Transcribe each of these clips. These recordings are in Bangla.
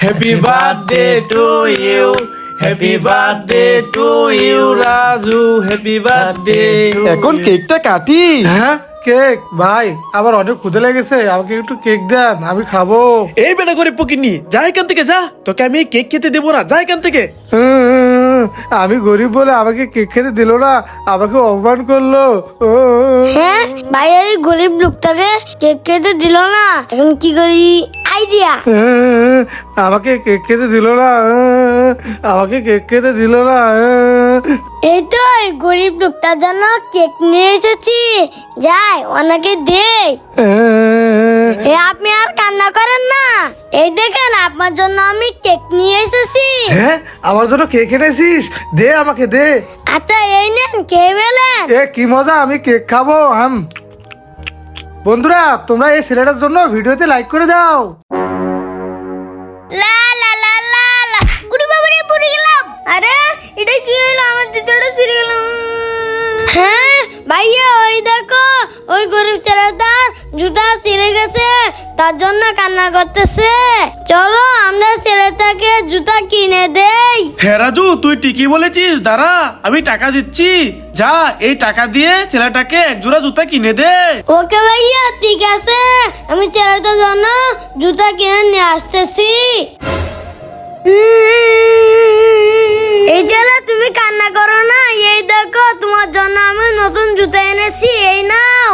Happy birthday to you, happy birthday to you Raju, happy birthday. এখন কেকটা কাটি। হ্যাঁ কেক ভাই, আমার অনেক ক্ষুদে লেগেছে, আমাকে একটু কেক দেন, আমি খাবো। এই বেটা করে পকিনি, যা এখান থেকে যা, তোকে আমি কেক খেতে দেবো না, যা এখান থেকে। আমি গরিব বলে আমাকে কেক খেতে দিল না, আমাকে অপমান করলো। হ্যাঁ ভাই, এই গরিব লোকটাকে কেক খেতে দিল না, এখন কি করি? আইডিয়া। আমাকে কেক খেতে দিল না, আমাকে কেক খেতে দিল না। এই তো এই গরিব লোকটার জন্য কেক নিয়ে এসেছি, যাই ওনাকে দেই। আপনি আর কান্না করেন না, এই দেখেন আপনার জন্য আমি কেক নিয়ে এসেছি। হ্যাঁ, আমার জন্য কেক এনেছিস? দে আমাকে দে। আচ্ছা এই নেন, খেয়ে ফেলেন। এ কি মজা, আমি কেক খাবো। বন্ধুরা, তোমরা এই ছেলেটার জন্য ভিডিওতে লাইক করে দাও। লা লা লা লা লা, গুড়ি বাবারে পড়ে গেলাম। আরে এটা কি হলো, আমার জুতোটা ছিঁড়ে গেল। হ্যাঁ ভাইয়া, ওই দেখো, ওই গরিব ছেলেটার জুতা ছিঁড়ে গেছে, তার জন্য কান্না করতেছে। চলো আমরা ছেলেটাকে জুতা কিনে দেই। হ্যাঁ রাজু, তুই ঠিকই বলেছিস, দাঁড়া আমি টাকা দিচ্ছি, যা এই টাকা দিয়ে ছেলেটাকে এক জোড়া জুতা কিনে দে। ওকে ভাইয়া, ঠিক আছে, আমি ছেলেটার জন্য জুতা কিনে নিয়ে আসতেছি। এই ছেলে, তুমি কান্না করো না, এই দেখো তোমার জন্য আমি নতুন জুতা এনেছি, এই নাও।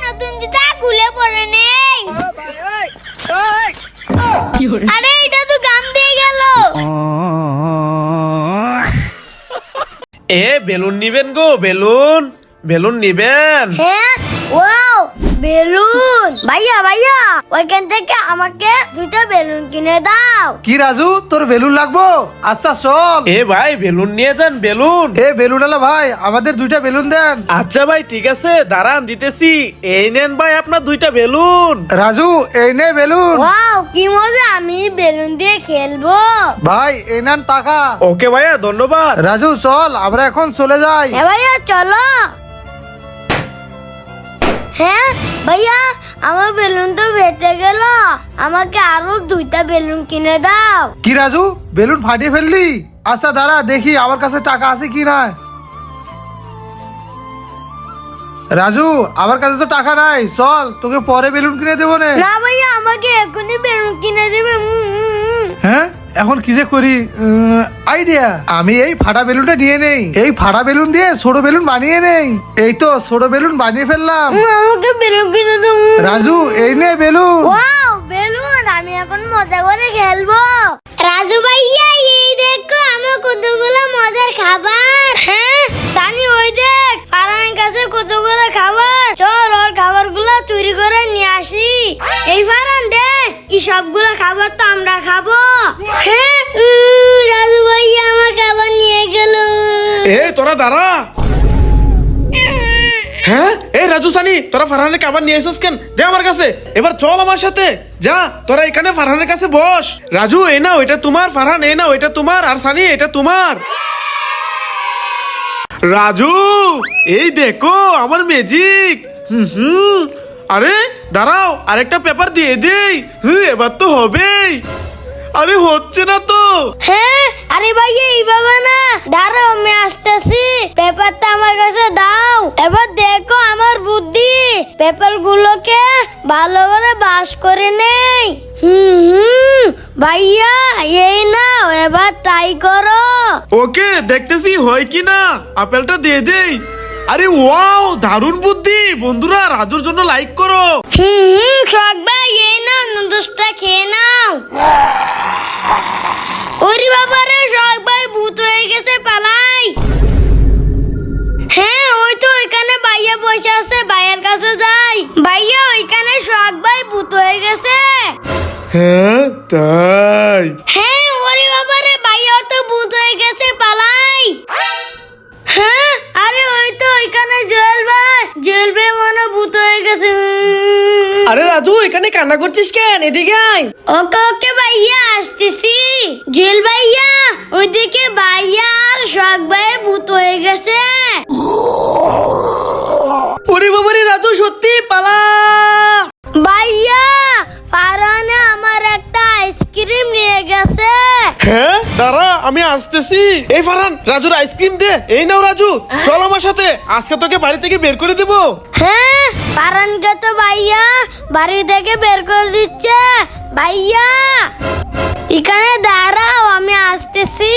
নতুন জুতা খুলে পরে নেই। আরে এটা তো গাম দিয়ে গেল। এ বেলুন নিবেন গো, বেলুন বেলুন নিবেন? হ্যাঁ, ওয়াও বেলুন। ভাইয়া ভাইয়া, ওইখান থেকে আমাকে দুইটা বেলুন কিনে দাও। কি রাজু, তোর বেলুন লাগবো? আচ্ছা চল। এ ভাই বেলুন নিয়ে যান, বেলুন। এ বেলুন আলা ভাই, আমাদের দুইটা বেলুন দেন। আচ্ছা ভাই ঠিক আছে, দাঁড়ান দিতেছি। এই নেন ভাই আপনার দুইটা বেলুন। রাজু, এই নে বেলুন। ওয়াও কি মজা, আমি বেলুন দিয়ে খেলবো। ভাই এই নেন টাকা। ওকে ভাইয়া, ধন্যবাদ। রাজু চল, আমরা এখন চলে যাই। হ্যাঁ ভাইয়া চলো। হ্যাঁ ভাইয়া, আমার বেলুন তো ফেটে গেল, আমাকে আরো দুইটা বেলুন কিনে দাও। কি রাজু, বেলুন ফাটিয়ে ফেললি? আচ্ছা দাঁড়া দেখি আমার কাছে টাকা আছে কি না। রাজু, আমার কাছে তো টাকা নাই, চল তোকে পরে বেলুন কিনে দেবো না। না ভাইয়া, আমাকে এখনই বেলুন কিনে দেবে। হ্যাঁ, এখন কি যে করি? আইডিয়া, আমি এই ফাটা বেলুনটা নিয়ে নেই, এই ফাটা বেলুন দিয়ে ছোট বেলুন বানিয়ে নেই। এই তো ছোট বেলুন বানিয়ে ফেললাম। আমাকে বেলুন কিনে দাও। রাজু, এই নে বেলুন। ওয়াও বেলুন, আমি এখন মজা করে খেলবো। রাজু ভাইয়া, এই দেখো আমার কতগুলো মজার খাবার। হ্যাঁ জানি, ওই দেখ ফারানের কাছে কতগুলো খাবার, চল ওর খাবারগুলো চুরি করে নিয়ে আসি। এই ফারান দেখ, এই সবগুলো খাবার তো আমরা খাবো। হ্যাঁ রাজু ভাইয়া আমার খাবার নিয়ে গেল। এ তোরা দাঁড়া। হ্যাঁ এই রাজু সানি, তোরা ফারহানের খাবার নিয়ে এসেছিস কেন? দে আমার কাছে। এবার চল আমার সাথে, যা তোরা এখানে ফারহানের কাছে বস। রাজু এই নাও, এটা তোমার। ফারহান এই নাও, এটা তোমার। আর সানি এটা তোমার। রাজু এই দেখো আমার ম্যাজিক। আরে দাঁড়াও, আরেকটা পেপার দিয়ে দেই। এবার তো হবেই। আরে হচ্ছে না তো। হ্যাঁ আরে ভাইয়া, এইভাবে না, দাঁড়াও আমি আসতেছি। পেপারটা আমার কাছে দাও। এবার দেখো আমার বুদ্ধি, পেপার গুলোকে ভালো করে বাস করে নেই। ভাইয়া এই নাও, এবার ট্রাই করো। ওকে, দেখতেছি হয় কি না। আপেলটা দিয়ে দেই। আরে ওয়াও, দারুণ বুদ্ধি। বন্ধুরা রাজুর জন্য লাইক করো। শখ ভাই, এই নাও নুডলসটা খেয়ে নাও। ওরে বাবা রে, শখ ভাই ভূত হয়ে গেছে, পালাই। হ্যাঁ ওই তো ওইখানে ভাইয়া বসে আছে, ভাইয়ের কাছে যাই। ভাইয়া, ওইখানে শখ ভাই ভূত হয়ে গেছে। হ্যাঁ তাই? হ্যাঁ ওরে বাবা রে, ভাইয়া তো ভূত হয়ে গেছে, পালাই। হ্যাঁ আরে ওই তো ওইখানে জুয়েল ভাই মনে ভূত হয়ে গেছে। আরে রাজু, এখানে কান্না করছিস কেন? এদিকে আয়। ওকে ওকে ভাইয়া, আসতেছি। জুয়েল ভাইয়া, ওইদিকে ভাইয়া আর শখ ভাই ভূত হয়ে গেছে। ওরে বাবা রে রাজু, সত্যি পালা। ভাইয়া, ফারহান আমার একটা আইসক্রিম নিয়ে গেছে। হ্যাঁ দাঁড়া আমি আসতেছি। এই ফারহান রাজুর আইসক্রিম দে। এই নাও রাজু, চল আমার সাথে, আজকে তোকে বাড়ি থেকে বের করে দেবো। হ্যাঁ, ফারহানকে তো ভাইয়া বাড়ি থেকে বের করে দিচ্ছে। ভাইয়া এখানে দাঁড়াও, আমি আসতেছি।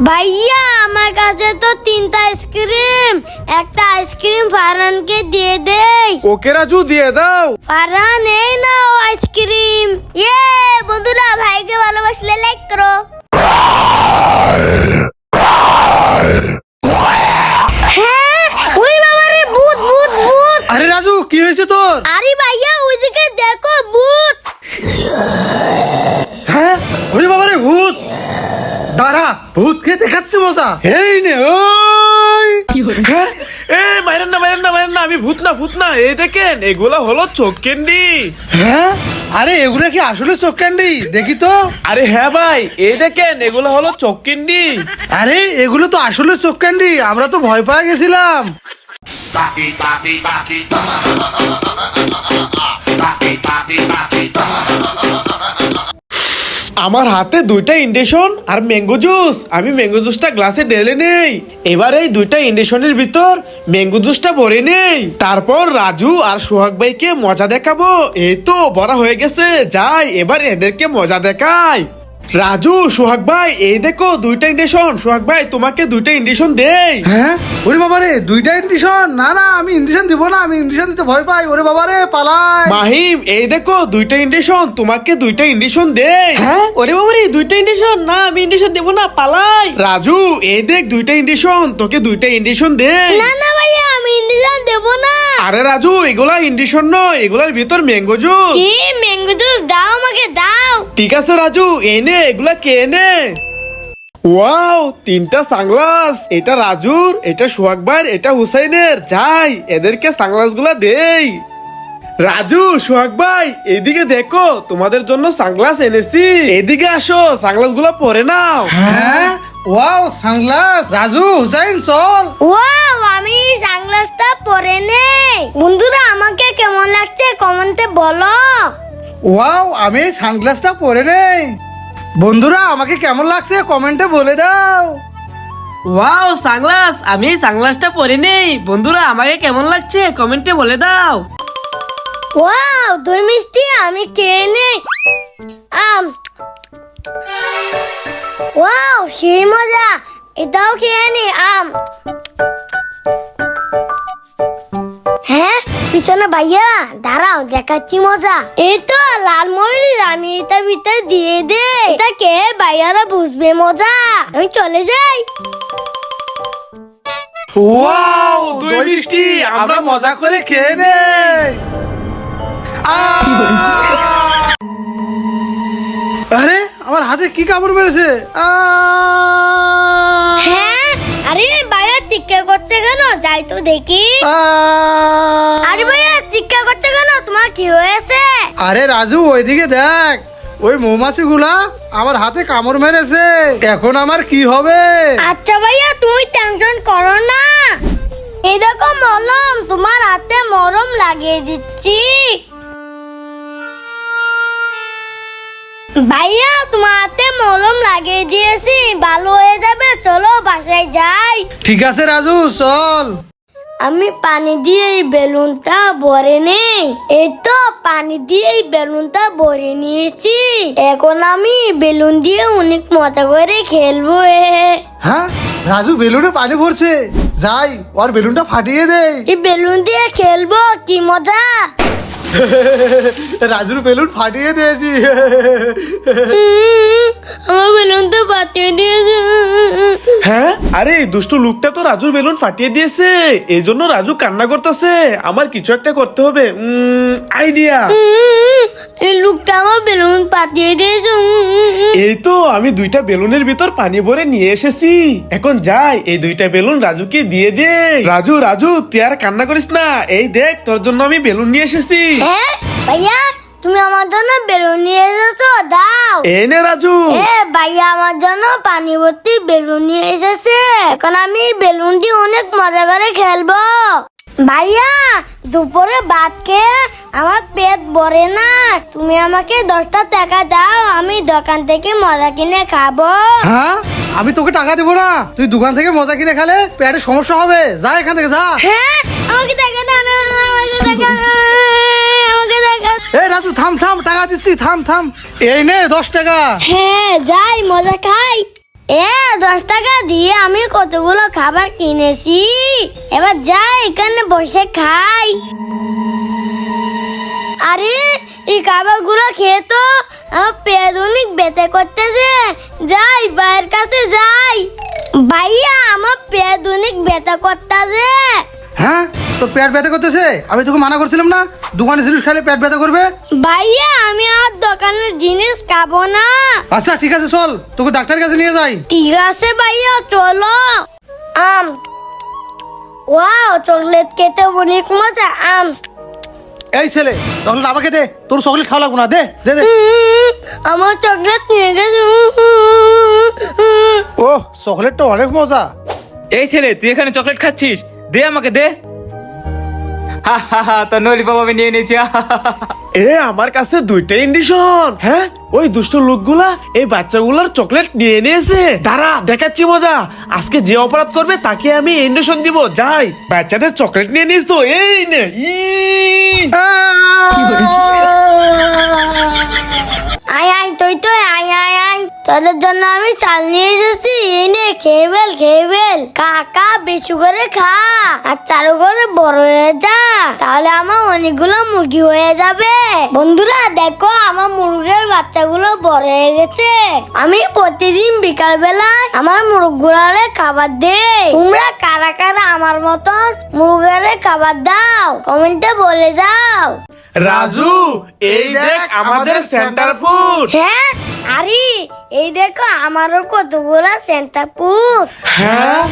ভাইয়া আমার কাছে তো 3টা আইসক্রিম, একটা আইসক্রিম ফারহানকে দিয়ে দেই। ওকে রাজু দিয়ে দাও। ফারহান এই নাও আইসক্রিম। ইয়ে বন্ধুরা, ভাইকে ভালোবাসলে লাইক করো। হ্যাঁ, ওই বাবা রে, ভূত ভূত ভূত। আরে রাজু, কি হয়েছে তোর? আরে ভাইয়া ওইদিকে দেখো, ভূত। হ্যাঁ, ওরে বাবা রে, ভূত। দাঁড়া, ভূতকে দেখাচ্ছি মজা। এই নে, ওই হ্যাঁ? এ মাইরেন না মাইরেন না মাইরেন না, আমি ভূত না ভূত না। এই দেখেন এগুলা হলো চোখ ক্যান্ডি। হ্যাঁ, আরে এগুলা কি আসলে চোখ ক্যান্ডি? দেখি তো। আরে হ্যাঁ ভাই, এই দেখেন এগুলো হলো চোখ ক্যান্ডি। আরে এগুলো তো আসলে চোখ ক্যান্ডি, আমরা তো ভয় পেয়ে গেছিলাম। আমার হাতে 2টা ইন্ডেশন আর ম্যাঙ্গো জুস। আমি ম্যাঙ্গো জুসটা গ্লাসে ঢেলে নেই। এবার এই 2টা ইন্ডেশনের ভিতর ম্যাঙ্গো জুসটা ভরে নেই। তারপর রাজু আর সোহাগ ভাইকে মজা দেখাবো। এই তো ভরা হয়ে গেছে, যাই এবার এদেরকে মজা দেখাই। রাজু সোহাগ ভাই এই দেখো 2টা ইন্ডেশন। সোহাগ ভাই তোমাকে 2টা ইন্ডেশন দেই। হ্যাঁ, ওরে বাবা রে, 2টা ইন্ডিশন? না না, আমি ইন্ডিশন দিব না, আমি ইন্ডিশন দিতে ভয় পাই। ওরে বাবা রে, পালাই। মাহিম এই দেখো 2টা ইন্ডেশন, তোমাকে 2টা ইন্ডেশন দেই। হ্যাঁ, ওরে বাবা রে, 2টা ইন্ডেশন? না, আমি ইন্ডেশন দেবো না, পালাই। রাজু এই দেখ 2টা ইন্ডেশন, তোকে 2টা ইন্ডেশন দেই। না না ভাইয়া, আমি ইন্ডিশন দেব না। আরে রাজু এগুলা ইন্ডিশন নয়, এগুলার ভিতর ম্যাঙ্গো জুস। কি ম্যাঙ্গো জুস? দাও আমাকে, দাও। ঠিক আছে রাজু, এনে এগুলা কে নে। ওয়াও, 3টা সানগ্লাস। এটা রাজুর, এটা সোহাগ ভাইয়ের, এটা হুসাইনের। যাই এদেরকে সানগ্লাস গুলা দেই। রাজু সোহাগ ভাই এদিকে দেখো, তোমাদের জন্য সানগ্লাস এনেছি। এদিকে আসো, সানগ্লাস গুলা পরে নাও। হ্যাঁ, ওয়াও, সানগ্লাস। রাজু, হুসাইন, চল। ওয়াও, আমি সানগ্লাসটা পরে নেই। বন্ধুরা আমাকে কেমন লাগছে কমেন্টে বলো। ওয়াও, আমি এই সানগ্লাসটা পরে নেই। বন্ধুরা আমাকে কেমন লাগছে কমেন্টে বলে দাও। Wow, sunglass. আমি এই সানগ্লাসটা পরে নেই। বন্ধুরা আমাকে কেমন লাগছে কমেন্টে বলে দাও। ওয়াও, দই মিষ্টি আমি খেয়ে নেই। ওয়াও, সেই মজা। এটাও খেয়ে নি। হ্যাঁ, পিছনে ভাইয়া দাঁড়াও, দেখাচ্ছি মজা। এই তো লাল মরিচ, আমি এটা ভিতরে দিয়ে দে। এটা কে ভাইয়ারা বুঝবে মজা। আমি চলে যাই। ওয়াও, দই মিষ্টি, আমরা মজা করে খেয়ে নেই। আরে আমার হাতে কি কামড় মেরেছে? হ্যাঁ, আরে ভাইয়া চিৎকার করতে কেন? যাই তো দেখি। আরে ভাইয়া চিৎকার করতে কেন? তোমার কি হয়েছে? আরে রাজু, ওইদিকে দেখ, ওই মৌমাছি গুলা আমার হাতে কামড় মেরেছে। এখন আমার কি হবে? আচ্ছা ভাইয়া, তুমি টেনশন করো না। এই দেখো মলম, তোমার হাতে মরম লাগিয়ে দিচ্ছি। ভাইয়া তোমার হাতে মলম লাগিয়ে দিয়েছি, ভালো হয়ে যাবে। চলো বাসায় যাই। ঠিক আছে রাজু, চল। আমি পানি দিয়ে এই বেলুনটা ভরে নেই। এই তো পানি দিয়ে এই বেলুনটা ভরে নিয়েছি। এখন আমি বেলুন দিয়ে অনেক মজা করে খেলবো। হ্যাঁ, রাজু বেলুনে পানি ভরছে। যাই ওর বেলুনটা ফাটিয়ে দেই। এই বেলুন দিয়ে খেলবো, কি মজা। রাজুর বেলুন ফাটিয়ে দিয়েছি। আমার বেলুন তো ফাটিয়ে দিয়েছে। হ্যাঁ, আরে এই দুষ্টু লোকটা তো রাজুর বেলুন ফাটিয়ে দিয়েছে। এই জন্য রাজু কান্না করতেছে। আমার কিছু একটা করতে হবে। আইডিয়া। এই লোকটা আমার বেলুন ফাটিয়ে দিয়েছে। এই তো আমি 2টা বেলুনের ভিতর পানি ভরে নিয়ে এসেছি। এখন যাই এই 2টা বেলুন রাজুকে দিয়ে দে। রাজু রাজু তুই আর কান্না করিস না। এই দেখ তোর জন্য আমি বেলুন নিয়ে এসেছি। হ্যাঁ ভাইয়া, তুমি আমার জন্য বেলুন নিয়ে এসেছো, দাও। এই নে রাজু। ভাইয়া আমার জন্য পানি ভর্তি বেলুন নিয়ে এসেছে। এখন আমি বেলুন দিয়ে অনেক মজা করে খেলবো। ভাইয়া দুপুরে ভাত খেয়ে আমার পেট ভরে না, তুমি আমাকে 10টা টাকা দাও, আমি দোকান থেকে মজা কিনে খাবো। হ্যাঁ, আমি তোকে টাকা দেবো না, তুই দোকান থেকে মজা কিনে খেলে পেটে সমস্যা হবে, যা এখান থেকে যা। হ্যাঁ, আমাকে টাকা দাও না, আমাকে টাকা, আমাকে টাকা। এই রাজু থাম থাম, টাকা দিচ্ছি, থাম থাম, এই নে 10 টাকা। হ্যাঁ যাই মজা খাই। 10 টাকা দিয়ে আমি কতগুলো খাবার কিনেছি, এবার যাই এখানে বসে খাই। আরে এই খাবারগুলো খেয়ে তো আমার পেট অনেক ব্যথা করতেছে, যাই ভাইয়ের কাছে যাই। ভাইয়া আমার পেট অনেক ব্যথা করতেছে। হ্যাঁ, তোর পেট ব্যথা করতেছে? আমি তোকে মানা করছিলাম না দোকানে জিনিস খেলে পেট ব্যথা করবে। ভাইয়া আমি আর দোকানের জিনিস খাবো না। আচ্ছা ঠিক আছে, চল তোকে ডাক্তারের কাছে নিয়ে যাই। ঠিক আছে ভাইয়া চলো। ওয়াও, চকলেট খেতে অনেক মজা। এই ছেলে, চকলেট আমাকে দে, তোর চকলেট খাওয়া লাগবো না, দে দে দে। আমার চকলেট নিয়ে গেছে। ও, চকলেটটা অনেক মজা। এই ছেলে, তুই এখানে চকলেট খাচ্ছিস? দে আমাকে দে। হা হা হা, তোর নলি বাবা আমি নিয়ে নিয়েছি। আমার কাছে 2টা ইন্ডিশন। হ্যাঁ, ওই দুষ্ট লোকগুলা এই বাচ্চাগুলার চকলেট নিয়ে নিয়েছে। দাঁড়া, দেখাচ্ছি মজা। আজকে যে অপরাধ করবে তাকে আমি ইন্ডিশন দিব। যাই, বাচ্চাদের চকলেট নিয়ে নিয়েছো, এই নে। আয় আয়, তুই তো আয় আয় আয়, তোদের জন্য আমি চাল নিয়ে এসেছি, এই নে খেয়ে ফেল, খেয়ে ফেল। কাকা বেশি করে খা, আর চারু করে বড় হয়ে যা, তাহলে আমার অনেকগুলো মুরগি হয়ে যাবে। বন্ধুরা দেখো, আমার মুরগির বাচ্চাগুলো বড় হয়ে গেছে। আমি প্রতিদিন বিকাল বেলায় আমার মুরগগুলারে খাবার দেই। তোমরা কারা কারা আমার মতন মুরগিরে খাবার দাও, কমেন্টে বলে যাও। রাজু, এই দেখ আমাদের সেন্টার ফুড। হ্যাঁ, আরে এই দেখো আমারও কতগুলো সেন্টার ফুড। হ্যাঁ,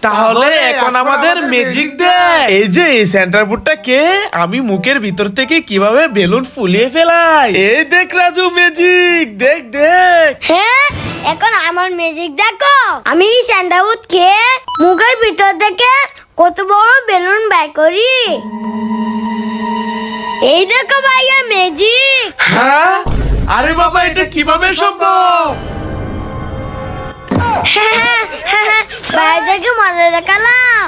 তাহলে এখন আমাদের ম্যাজিক দেখ। এই যে এই সেন্টার ফুডটা কে, আমি মুখের ভিতর থেকে কিভাবে বেলুন ফুলিয়ে ফেলাই। এই দেখ রাজু, ম্যাজিক দেখ দেখ। হ্যাঁ, এখন আমার ম্যাজিক দেখো। আমি সেন্টার ফুড খেয়ে মুখের ভিতর থেকে কত বড় বেলুন বের করি। এই দেখো ভাইয়া ম্যাজিক। হ্যাঁ, আরে বাবা, এটা কিভাবে সম্ভব? বাইরে থেকে মজা দেখালাম।